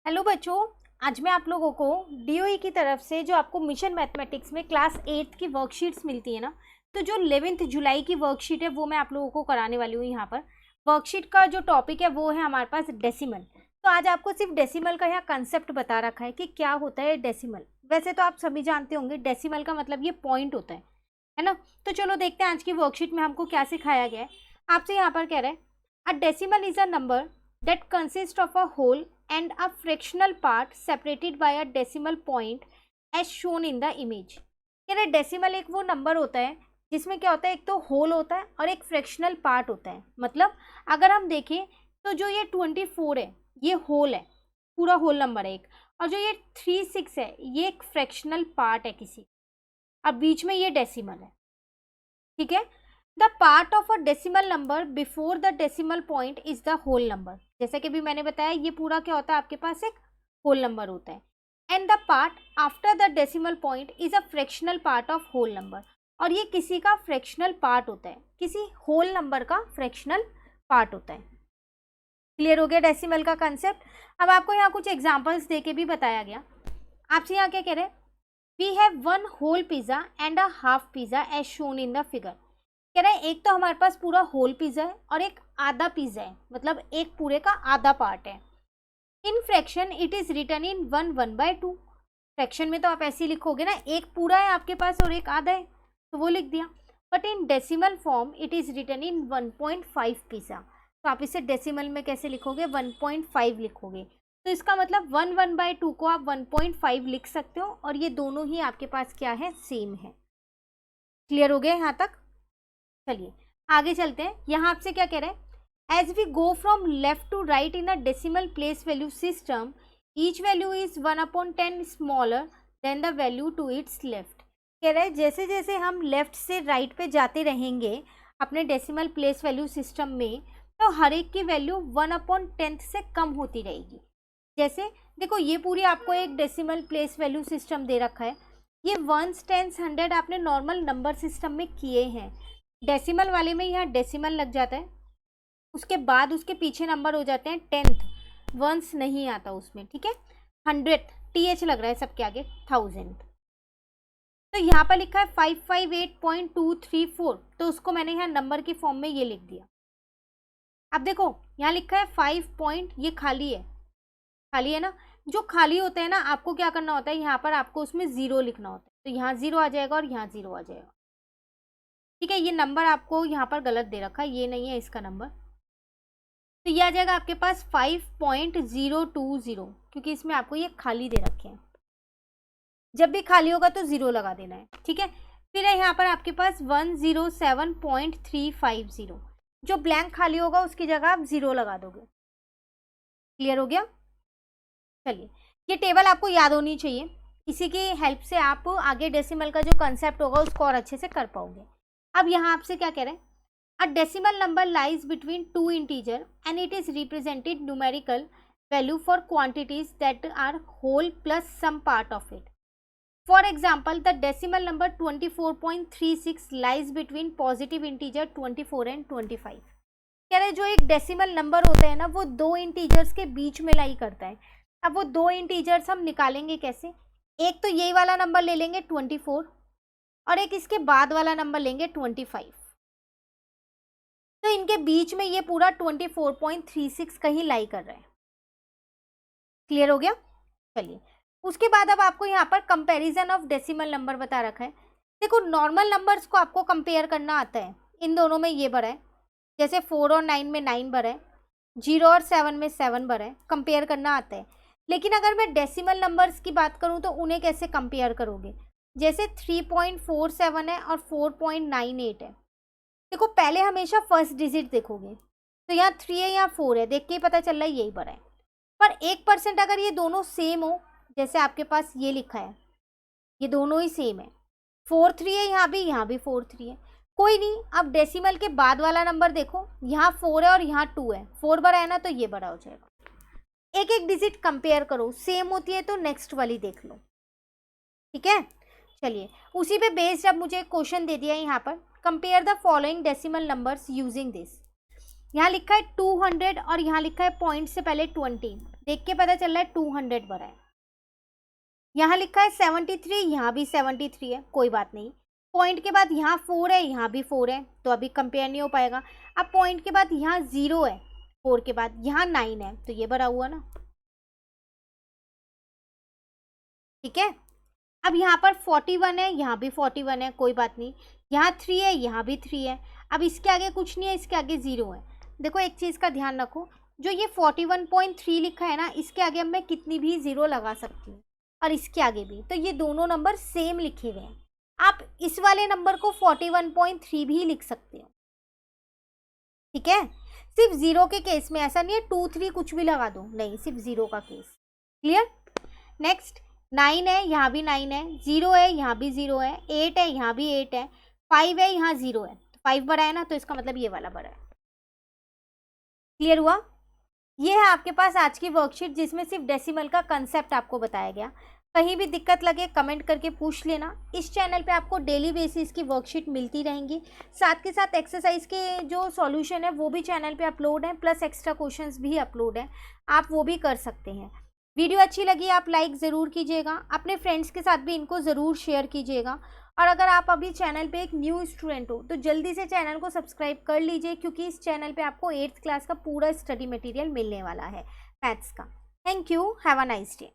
Hello बच्चों, आज मैं आप लोगों को डीओई की तरफ से जो आपको मिशन मैथमेटिक्स में क्लास 8 की वर्कशीट्स मिलती है ना, तो जो 11 जुलाई की वर्कशीट है वो मैं आप लोगों को कराने वाली हूँ। यहाँ पर वर्कशीट का जो टॉपिक है वो है हमारे पास डेसिमल। तो आज आपको सिर्फ डेसिमल का यहाँ कंसेप्ट बता रखा है कि क्या होता है डेसिमल। वैसे तो आप सभी जानते होंगे डेसिमल का मतलब ये पॉइंट होता है ना। तो चलो देखते हैं आज की वर्कशीट में हमको क्या सिखाया गया है। आपसे यहाँ पर कह रहे हैं a decimal is a number that consists of a whole and a fractional part separated by a decimal point as shown in the image। कह रहे डेसिमल एक वो नंबर होता है जिसमें क्या होता है, एक तो होल होता है और एक फ्रैक्शनल पार्ट होता है। मतलब अगर हम देखें तो जो ये 24 है ये होल है, पूरा होल नंबर है एक, और जो ये 36 है ये एक फ्रैक्शनल पार्ट है किसी, और बीच में ये डेसिमल है। ठीक है, the part of a decimal number before the decimal point is the whole number. जैसे कि भी मैंने बताया ये पूरा क्या होता है, आपके पास एक होल नंबर होता है। And the part after the decimal point is a fractional part of whole number, और ये किसी का फ्रैक्शनल पार्ट होता है, किसी होल नंबर का फ्रैक्शनल पार्ट होता है। क्लियर हो गया डेसिमल का कंसेप्ट। अब आपको यहाँ कुछ एग्जाम्पल्स दे के भी बताया गया। आपसे यहाँ क्या कह रहे हैं, we have one whole pizza and a half pizza as shown in the figure. कह रहे हैं एक तो हमारे पास पूरा होल पिज्जा है और एक आधा पिज्जा है, मतलब एक पूरे का आधा पार्ट है। In fraction it is written in 1/2। Fraction में तो आप ऐसे ही लिखोगे ना, एक पूरा है आपके पास और एक आधा है, तो वो लिख दिया। But in decimal form it is written in 1.5 pizza. तो आप इसे डेसिमल में कैसे लिखोगे, 1.5 लिखोगे। तो इसका मतलब 1/2 को आप 1.5 लिख सकते हो, और ये दोनों ही आपके पास क्या है, सेम है। क्लियर हो गया यहाँ तक। चलिए आगे चलते हैं। यहाँ आपसे क्या कह रहे हैं, as we go from left to right in a decimal place value system each value is 1/10 smaller than the value to its left. कह रहे हैं जैसे जैसे हम लेफ्ट से राइट पे जाते रहेंगे अपने डेसिमल प्लेस वैल्यू सिस्टम में, तो हर एक की वैल्यू 1/10 से कम होती रहेगी। जैसे देखो ये पूरी आपको एक डेसिमल प्लेस वैल्यू सिस्टम दे रखा है, ये 1s 10s 100 आपने नॉर्मल नंबर सिस्टम में किए हैं। डेसिमल वाले में यहाँ डेसिमल लग जाता है, उसके बाद उसके पीछे नंबर हो जाते हैं 10th, वंस नहीं आता उसमें। ठीक है, 100 TH लग रहा है सबके आगे, 1000। तो यहाँ पर लिखा है 558.234, तो उसको मैंने यहाँ नंबर की फॉर्म में ये लिख दिया। अब देखो यहाँ लिखा है 5 पॉइंट, ये खाली है, खाली है ना। जो खाली होता है ना, आपको क्या करना होता है, यहाँ पर आपको उसमें 0 लिखना होता है, तो यहाँ 0 आ जाएगा और यहाँ 0 आ जाएगा। ठीक है, ये नंबर आपको यहाँ पर गलत दे रखा है, ये नहीं है इसका नंबर, तो ये आ जाएगा आपके पास 5.020, क्योंकि इसमें आपको ये खाली दे रखे हैं। जब भी खाली होगा तो 0 लगा देना है। ठीक है, फिर है यहाँ पर आपके पास 107.350, जो ब्लैंक खाली होगा उसकी जगह आप 0 लगा दोगे। क्लियर हो गया। चलिए ये टेबल आपको याद होनी चाहिए, इसी की हेल्प से आप आगे डेसिमल का जो कंसेप्ट होगा उसको और अच्छे से कर पाओगे। अब यहाँ आपसे क्या कह रहे हैं, a decimal number lies between two integer and it is represented numerical value for quantities that are whole plus some part of it. For example, the decimal number 24.36 lies between positive integer 24 and 25। कह रहे जो एक decimal number होता है ना, वो दो integers के बीच में लाई करता है। अब वो दो इंटीजर्स हम निकालेंगे कैसे, एक तो यही वाला नंबर ले लेंगे 24, और एक इसके बाद वाला नंबर लेंगे 25, तो इनके बीच में ये पूरा 24.36 कहीं लाई कर रहा है। क्लियर हो गया। चलिए उसके बाद अब आपको यहाँ पर कंपैरिजन ऑफ डेसिमल नंबर बता रखा है। देखो नॉर्मल नंबर्स को आपको कंपेयर करना आता है, इन दोनों में ये बड़ा है, जैसे 4 और 9 में 9 बड़ा है, 0 और 7 में 7 बड़ा है, कंपेयर करना आता है। लेकिन अगर मैं डेसिमल नंबर्स की बात करूँ तो उन्हें कैसे कंपेयर करोगे, जैसे 3.47 है और 4.98 है। देखो पहले हमेशा फर्स्ट डिजिट देखोगे, तो यहाँ 3 है यहाँ 4 है, देख के ही पता चल रहा है यही बड़ा है। पर 1% अगर ये दोनों सेम हो, जैसे आपके पास ये लिखा है ये दोनों ही सेम है, 4 3 है यहाँ भी 4 3 है, कोई नहीं। अब डेसिमल के बाद वाला नंबर देखो, यहाँ 4 है और यहाँ 2 है, 4 बड़ा है ना तो ये बड़ा हो जाएगा। एक एक डिजिट कंपेयर करो, सेम होती है तो नेक्स्ट वाली देख लो। ठीक है, चलिए उसी पे बेस्ड अब मुझे क्वेश्चन दे दिया है यहाँ पर, compare the following decimal numbers using this. यहाँ लिखा है 200 और यहाँ लिखा है पॉइंट से पहले 20, देख के पता चल रहा है 200 भरा है। यहाँ लिखा है 73, यहाँ भी 73 है, कोई बात नहीं। पॉइंट के बाद यहाँ 4 है, यहाँ भी 4 है, तो अभी कंपेयर नहीं हो पाएगा। अब पॉइंट के बाद यहाँ 0 है, 4 के बाद यहाँ 9 है, तो ये भरा हुआ ना, ठीक है। अब यहाँ पर 41 है, यहाँ भी 41 है, कोई बात नहीं। यहाँ 3 है, यहाँ भी 3 है। अब इसके आगे कुछ नहीं है, इसके आगे 0 है। देखो एक चीज़ का ध्यान रखो, जो ये 41.3 लिखा है ना, इसके आगे अब मैं कितनी भी 0 लगा सकती हूँ, और इसके आगे भी, तो ये दोनों नंबर सेम लिखे गए हैं। आप इस वाले नंबर को 41.3 भी लिख सकते हो, ठीक है। सिर्फ 0 के केस में, ऐसा नहीं है 2 3 कुछ भी लगा दो, नहीं, सिर्फ 0 का केस। क्लियर। नेक्स्ट 9 है, यहाँ भी 9 है, 0 है, यहाँ भी 0 है, 8 है, यहाँ भी 8 है, 5 है, यहाँ 0 है, 5 बड़ा है ना, तो इसका मतलब ये वाला बड़ा है। क्लियर हुआ। ये है आपके पास आज की वर्कशीट, जिसमें सिर्फ डेसिमल का कंसेप्ट आपको बताया गया। कहीं भी दिक्कत लगे कमेंट करके पूछ लेना। इस चैनल पे आपको डेली बेसिस की वर्कशीट मिलती रहेंगी, साथ के साथ एक्सरसाइज के जो सॉल्यूशन है वो भी चैनल पे अपलोड है, प्लस एक्स्ट्रा क्वेश्चंस भी अपलोड है, आप वो भी कर सकते हैं। वीडियो अच्छी लगी आप लाइक ज़रूर कीजिएगा, अपने फ्रेंड्स के साथ भी इनको ज़रूर शेयर कीजिएगा। और अगर आप अभी चैनल पे एक न्यू स्टूडेंट हो तो जल्दी से चैनल को सब्सक्राइब कर लीजिए, क्योंकि इस चैनल पे आपको 8th क्लास का पूरा स्टडी मटेरियल मिलने वाला है मैथ्स का। Thank you, have a nice day.